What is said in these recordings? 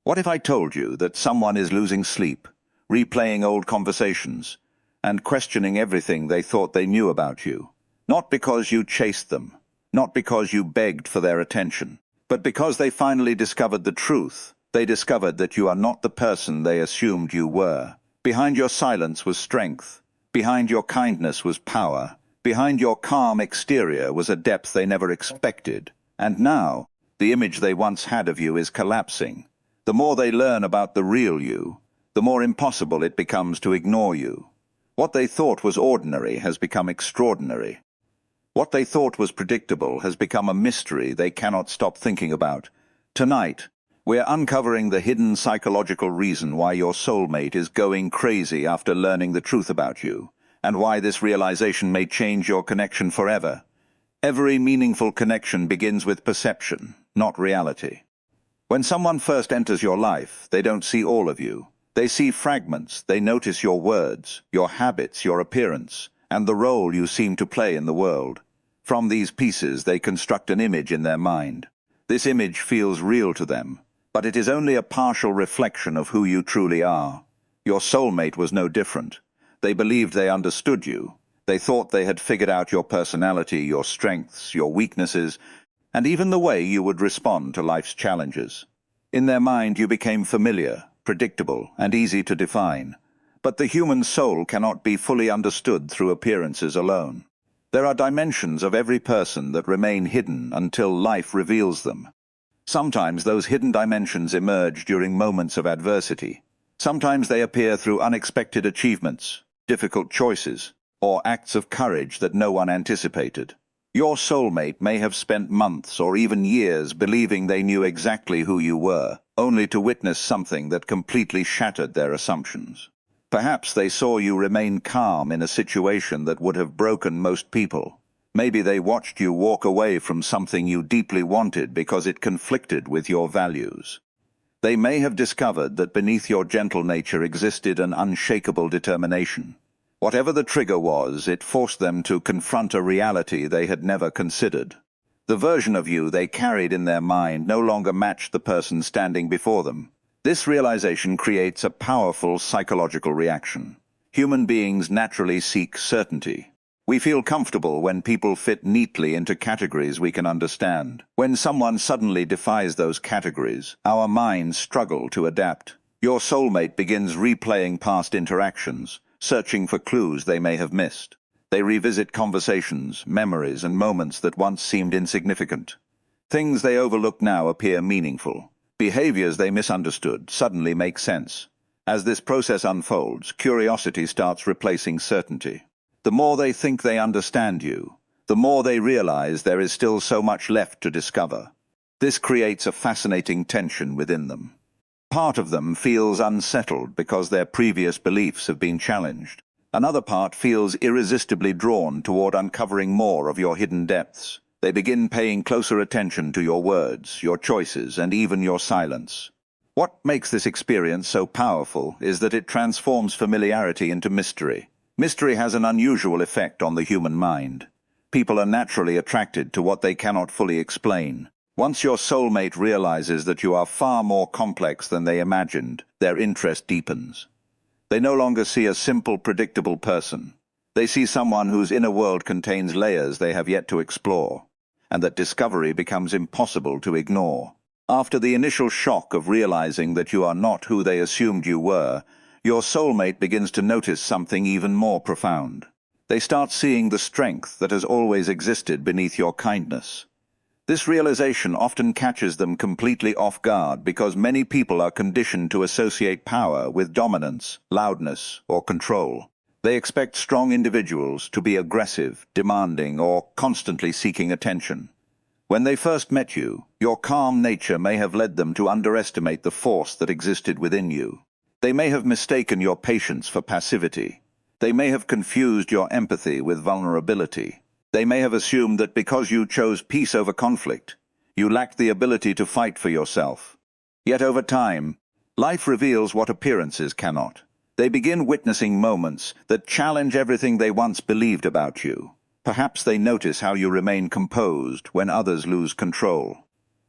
What if I told you that someone is losing sleep, replaying old conversations, and questioning everything they thought they knew about you? Not because you chased them, not because you begged for their attention, but because they finally discovered the truth. They discovered that you are not the person they assumed you were. Behind your silence was strength. Behind your kindness was power. Behind your calm exterior was a depth they never expected. And now, the image they once had of you is collapsing. The more they learn about the real you, the more impossible it becomes to ignore you. What they thought was ordinary has become extraordinary. What they thought was predictable has become a mystery they cannot stop thinking about. Tonight, we're uncovering the hidden psychological reason why your soulmate is going crazy after learning the truth about you, and why this realization may change your connection forever. Every meaningful connection begins with perception, not reality. When someone first enters your life, they don't see all of you. They see fragments. They notice your words, your habits, your appearance, and the role you seem to play in the world. From these pieces, they construct an image in their mind. This image feels real to them, but it is only a partial reflection of who you truly are. Your soulmate was no different. They believed they understood you. They thought they had figured out your personality, your strengths, your weaknesses, and even the way you would respond to life's challenges. In their mind, you became familiar, predictable, and easy to define. But the human soul cannot be fully understood through appearances alone. There are dimensions of every person that remain hidden until life reveals them. Sometimes those hidden dimensions emerge during moments of adversity. Sometimes they appear through unexpected achievements, difficult choices, or acts of courage that no one anticipated. Your soulmate may have spent months or even years believing they knew exactly who you were, only to witness something that completely shattered their assumptions. Perhaps they saw you remain calm in a situation that would have broken most people. Maybe they watched you walk away from something you deeply wanted because it conflicted with your values. They may have discovered that beneath your gentle nature existed an unshakable determination. Whatever the trigger was, it forced them to confront a reality they had never considered. The version of you they carried in their mind no longer matched the person standing before them. This realization creates a powerful psychological reaction. Human beings naturally seek certainty. We feel comfortable when people fit neatly into categories we can understand. When someone suddenly defies those categories, our minds struggle to adapt. Your soulmate begins replaying past interactions, searching for clues they may have missed. They revisit conversations, memories, and moments that once seemed insignificant. Things they overlook now appear meaningful. Behaviors they misunderstood suddenly make sense. As this process unfolds, curiosity starts replacing certainty. The more they think they understand you, the more they realize there is still so much left to discover. This creates a fascinating tension within them. Part of them feels unsettled because their previous beliefs have been challenged. Another part feels irresistibly drawn toward uncovering more of your hidden depths. They begin paying closer attention to your words, your choices, and even your silence. What makes this experience so powerful is that it transforms familiarity into mystery. Mystery has an unusual effect on the human mind. People are naturally attracted to what they cannot fully explain. Once your soulmate realizes that you are far more complex than they imagined, their interest deepens. They no longer see a simple, predictable person. They see someone whose inner world contains layers they have yet to explore, and that discovery becomes impossible to ignore. After the initial shock of realizing that you are not who they assumed you were, your soulmate begins to notice something even more profound. They start seeing the strength that has always existed beneath your kindness. This realization often catches them completely off guard because many people are conditioned to associate power with dominance, loudness, or control. They expect strong individuals to be aggressive, demanding, or constantly seeking attention. When they first met you, your calm nature may have led them to underestimate the force that existed within you. They may have mistaken your patience for passivity. They may have confused your empathy with vulnerability. They may have assumed that because you chose peace over conflict, you lacked the ability to fight for yourself. Yet over time, life reveals what appearances cannot. They begin witnessing moments that challenge everything they once believed about you. Perhaps they notice how you remain composed when others lose control.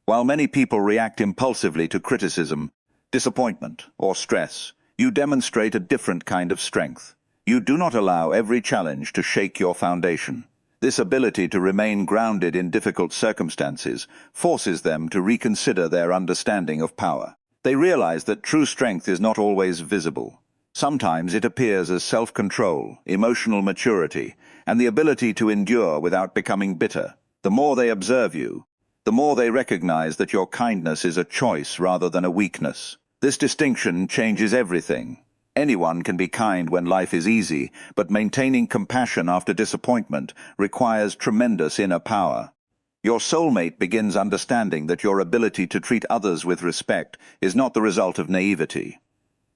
While many people react impulsively to criticism, disappointment, or stress, you demonstrate a different kind of strength. You do not allow every challenge to shake your foundation. This ability to remain grounded in difficult circumstances forces them to reconsider their understanding of power. They realize that true strength is not always visible. Sometimes it appears as self-control, emotional maturity, and the ability to endure without becoming bitter. The more they observe you, the more they recognize that your kindness is a choice rather than a weakness. This distinction changes everything. Anyone can be kind when life is easy, but maintaining compassion after disappointment requires tremendous inner power. Your soulmate begins understanding that your ability to treat others with respect is not the result of naivety.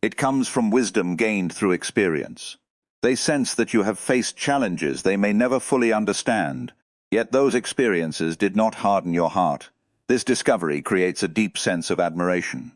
It comes from wisdom gained through experience. They sense that you have faced challenges they may never fully understand, yet those experiences did not harden your heart. This discovery creates a deep sense of admiration.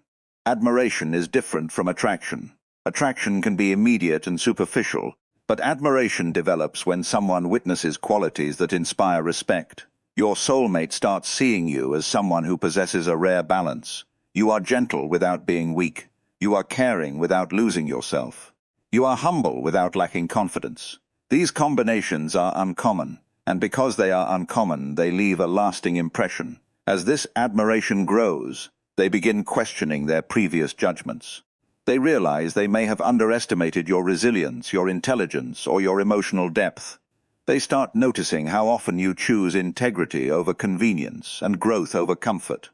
Admiration is different from attraction. Attraction can be immediate and superficial, but admiration develops when someone witnesses qualities that inspire respect. Your soulmate starts seeing you as someone who possesses a rare balance. You are gentle without being weak. You are caring without losing yourself. You are humble without lacking confidence. These combinations are uncommon, and because they are uncommon, they leave a lasting impression. As this admiration grows, they begin questioning their previous judgments. They realize they may have underestimated your resilience, your intelligence, or your emotional depth. They start noticing how often you choose integrity over convenience and growth over comfort.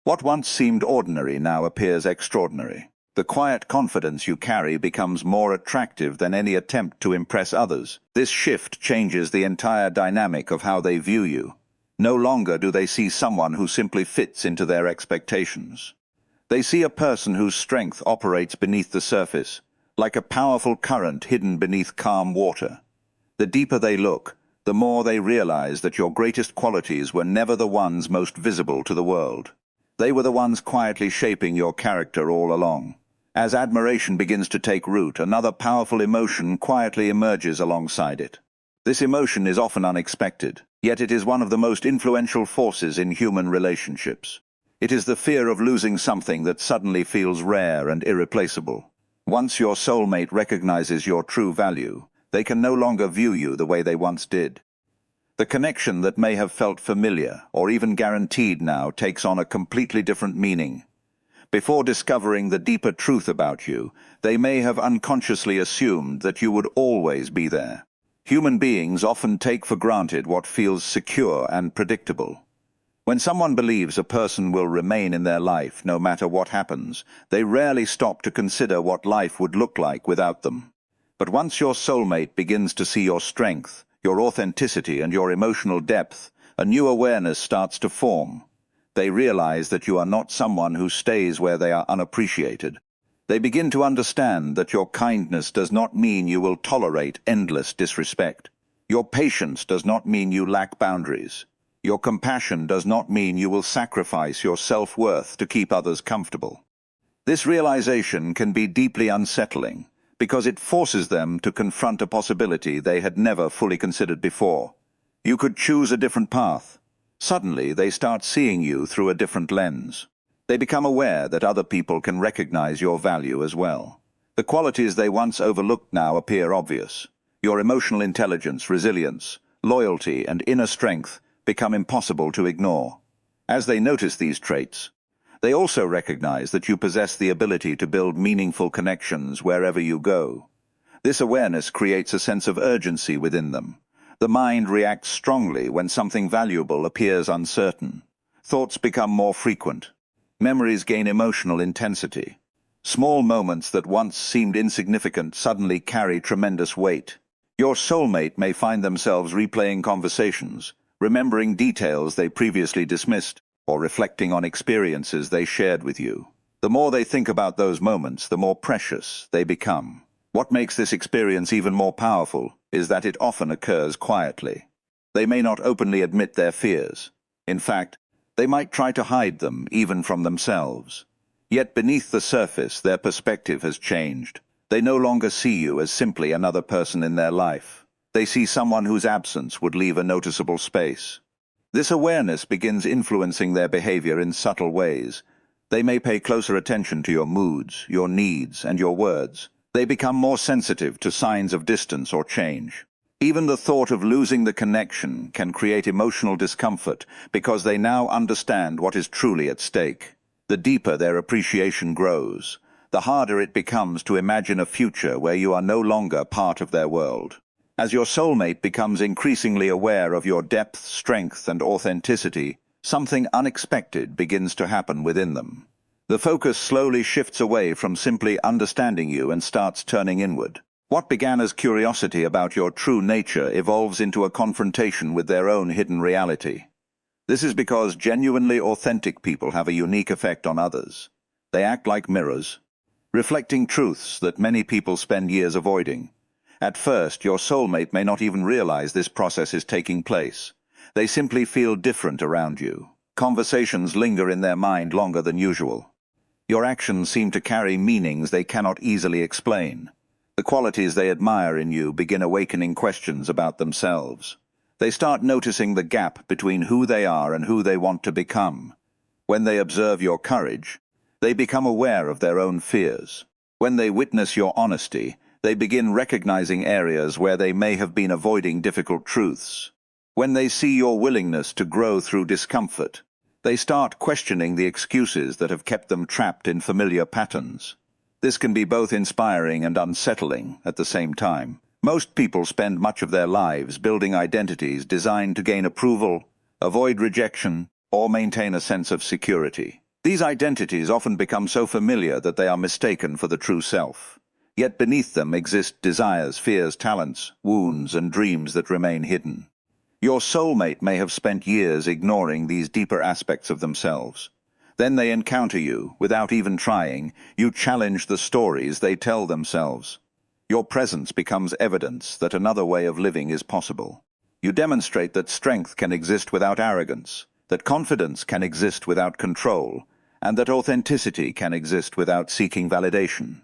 What once seemed ordinary now appears extraordinary. The quiet confidence you carry becomes more attractive than any attempt to impress others. This shift changes the entire dynamic of how they view you. No longer do they see someone who simply fits into their expectations. They see a person whose strength operates beneath the surface, like a powerful current hidden beneath calm water. The deeper they look, the more they realize that your greatest qualities were never the ones most visible to the world. They were the ones quietly shaping your character all along. As admiration begins to take root, another powerful emotion quietly emerges alongside it. This emotion is often unexpected, yet it is one of the most influential forces in human relationships. It is the fear of losing something that suddenly feels rare and irreplaceable. Once your soulmate recognizes your true value, they can no longer view you the way they once did. The connection that may have felt familiar or even guaranteed now takes on a completely different meaning. Before discovering the deeper truth about you, they may have unconsciously assumed that you would always be there. Human beings often take for granted what feels secure and predictable. When someone believes a person will remain in their life no matter what happens, they rarely stop to consider what life would look like without them. But once your soulmate begins to see your strength, your authenticity, and your emotional depth, a new awareness starts to form. They realize that you are not someone who stays where they are unappreciated. They begin to understand that your kindness does not mean you will tolerate endless disrespect. Your patience does not mean you lack boundaries. Your compassion does not mean you will sacrifice your self-worth to keep others comfortable. This realization can be deeply unsettling because it forces them to confront a possibility they had never fully considered before. You could choose a different path. Suddenly, they start seeing you through a different lens. They become aware that other people can recognize your value as well. The qualities they once overlooked now appear obvious. Your emotional intelligence, resilience, loyalty, and inner strength become impossible to ignore. As they notice these traits, they also recognize that you possess the ability to build meaningful connections wherever you go. This awareness creates a sense of urgency within them. The mind reacts strongly when something valuable appears uncertain. Thoughts become more frequent. Memories gain emotional intensity. Small moments that once seemed insignificant suddenly carry tremendous weight. Your soulmate may find themselves replaying conversations, remembering details they previously dismissed, or reflecting on experiences they shared with you. The more they think about those moments, the more precious they become. What makes this experience even more powerful is that it often occurs quietly. They may not openly admit their fears. In fact, they might try to hide them, even from themselves. Yet beneath the surface, their perspective has changed. They no longer see you as simply another person in their life. They see someone whose absence would leave a noticeable space. This awareness begins influencing their behavior in subtle ways. They may pay closer attention to your moods, your needs, and your words. They become more sensitive to signs of distance or change. Even the thought of losing the connection can create emotional discomfort because they now understand what is truly at stake. The deeper their appreciation grows, the harder it becomes to imagine a future where you are no longer part of their world. As your soulmate becomes increasingly aware of your depth, strength, and authenticity, something unexpected begins to happen within them. The focus slowly shifts away from simply understanding you and starts turning inward. What began as curiosity about your true nature evolves into a confrontation with their own hidden reality. This is because genuinely authentic people have a unique effect on others. They act like mirrors, reflecting truths that many people spend years avoiding. At first, your soulmate may not even realize this process is taking place. They simply feel different around you. Conversations linger in their mind longer than usual. Your actions seem to carry meanings they cannot easily explain. The qualities they admire in you begin awakening questions about themselves. They start noticing the gap between who they are and who they want to become. When they observe your courage, they become aware of their own fears. When they witness your honesty, they begin recognizing areas where they may have been avoiding difficult truths. When they see your willingness to grow through discomfort, they start questioning the excuses that have kept them trapped in familiar patterns. This can be both inspiring and unsettling at the same time. Most people spend much of their lives building identities designed to gain approval, avoid rejection, or maintain a sense of security. These identities often become so familiar that they are mistaken for the true self. Yet beneath them exist desires, fears, talents, wounds, and dreams that remain hidden. Your soulmate may have spent years ignoring these deeper aspects of themselves. Then they encounter you, without even trying. You challenge the stories they tell themselves. Your presence becomes evidence that another way of living is possible. You demonstrate that strength can exist without arrogance, that confidence can exist without control, and that authenticity can exist without seeking validation.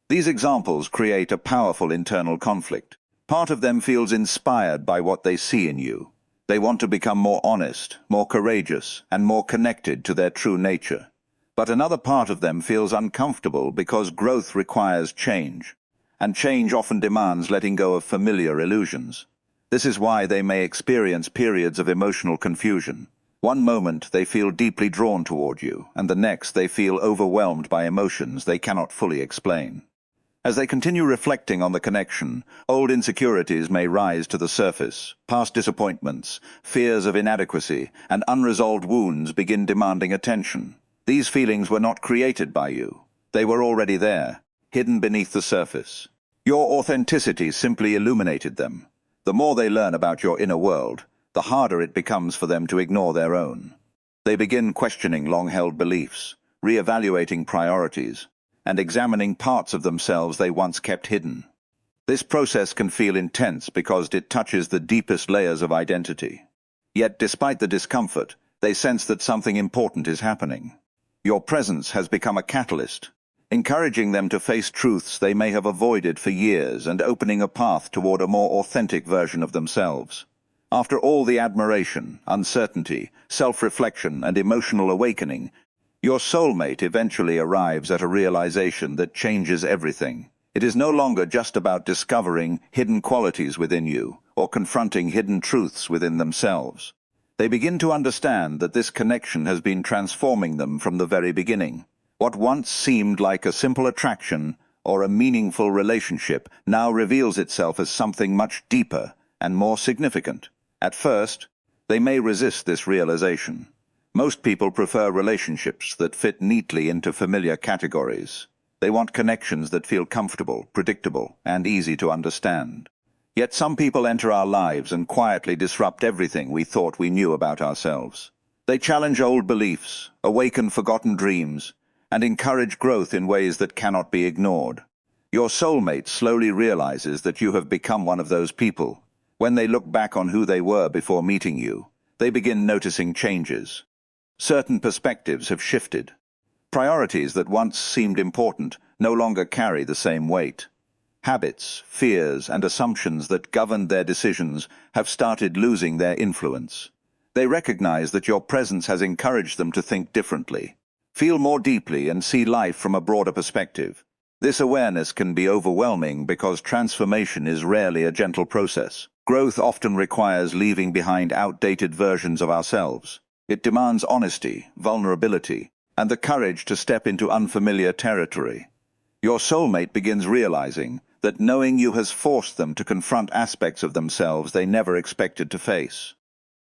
These examples create a powerful internal conflict. Part of them feels inspired by what they see in you. They want to become more honest, more courageous, and more connected to their true nature. But another part of them feels uncomfortable because growth requires change. And change often demands letting go of familiar illusions. This is why they may experience periods of emotional confusion. One moment they feel deeply drawn toward you, and the next they feel overwhelmed by emotions they cannot fully explain. As they continue reflecting on the connection, old insecurities may rise to the surface. Past disappointments, fears of inadequacy, and unresolved wounds begin demanding attention. These feelings were not created by you. They were already there, hidden beneath the surface. Your authenticity simply illuminated them. The more they learn about your inner world, the harder it becomes for them to ignore their own. They begin questioning long-held beliefs, re-evaluating priorities, and examining parts of themselves they once kept hidden. This process can feel intense because it touches the deepest layers of identity. Yet, despite the discomfort, they sense that something important is happening. Your presence has become a catalyst, encouraging them to face truths they may have avoided for years and opening a path toward a more authentic version of themselves. After all the admiration, uncertainty, self-reflection, and emotional awakening, your soulmate eventually arrives at a realization that changes everything. It is no longer just about discovering hidden qualities within you or confronting hidden truths within themselves. They begin to understand that this connection has been transforming them from the very beginning. What once seemed like a simple attraction or a meaningful relationship now reveals itself as something much deeper and more significant. At first, they may resist this realization. Most people prefer relationships that fit neatly into familiar categories. They want connections that feel comfortable, predictable, and easy to understand. Yet some people enter our lives and quietly disrupt everything we thought we knew about ourselves. They challenge old beliefs, awaken forgotten dreams, and encourage growth in ways that cannot be ignored. Your soulmate slowly realizes that you have become one of those people. When they look back on who they were before meeting you, they begin noticing changes. Certain perspectives have shifted. Priorities that once seemed important no longer carry the same weight. Habits, fears, and assumptions that governed their decisions have started losing their influence. They recognize that your presence has encouraged them to think differently. Feel more deeply and see life from a broader perspective. This awareness can be overwhelming because transformation is rarely a gentle process. Growth often requires leaving behind outdated versions of ourselves. It demands honesty, vulnerability, and the courage to step into unfamiliar territory. Your soulmate begins realizing that knowing you has forced them to confront aspects of themselves they never expected to face.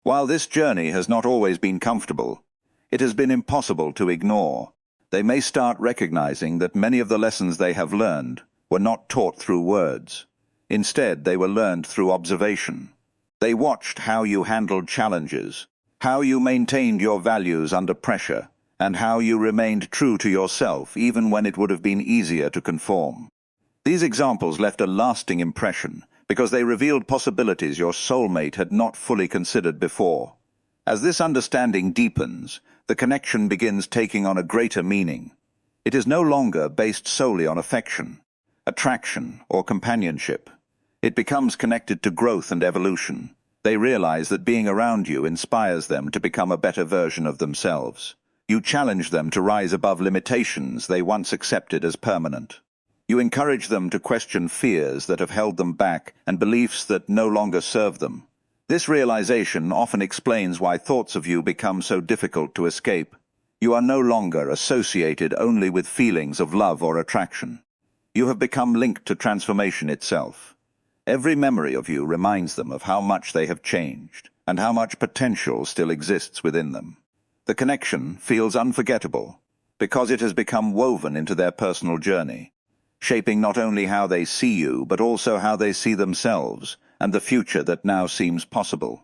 While this journey has not always been comfortable, it has been impossible to ignore. They may start recognizing that many of the lessons they have learned were not taught through words. Instead, they were learned through observation. They watched how you handled challenges, how you maintained your values under pressure, and how you remained true to yourself even when it would have been easier to conform. These examples left a lasting impression because they revealed possibilities your soulmate had not fully considered before. As this understanding deepens, the connection begins taking on a greater meaning. It is no longer based solely on affection, attraction, or companionship. It becomes connected to growth and evolution. They realize that being around you inspires them to become a better version of themselves. You challenge them to rise above limitations they once accepted as permanent. You encourage them to question fears that have held them back and beliefs that no longer serve them. This realization often explains why thoughts of you become so difficult to escape. You are no longer associated only with feelings of love or attraction. You have become linked to transformation itself. Every memory of you reminds them of how much they have changed and how much potential still exists within them. The connection feels unforgettable because it has become woven into their personal journey, shaping not only how they see you but also how they see themselves and the future that now seems possible.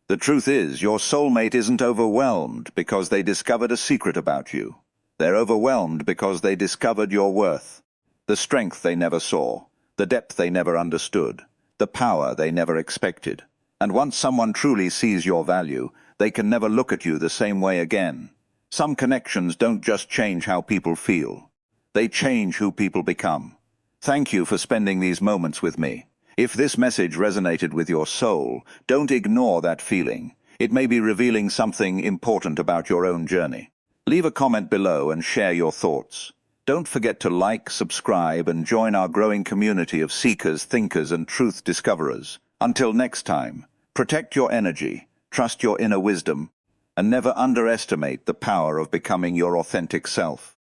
The truth is, your soulmate isn't overwhelmed because they discovered a secret about you. They're overwhelmed because they discovered your worth, the strength they never saw, the depth they never understood, the power they never expected. And once someone truly sees your value, they can never look at you the same way again. Some connections don't just change how people feel. They change who people become. Thank you for spending these moments with me. If this message resonated with your soul, don't ignore that feeling. It may be revealing something important about your own journey. Leave a comment below and share your thoughts. Don't forget to like, subscribe, and join our growing community of seekers, thinkers, and truth discoverers. Until next time, protect your energy, trust your inner wisdom, and never underestimate the power of becoming your authentic self.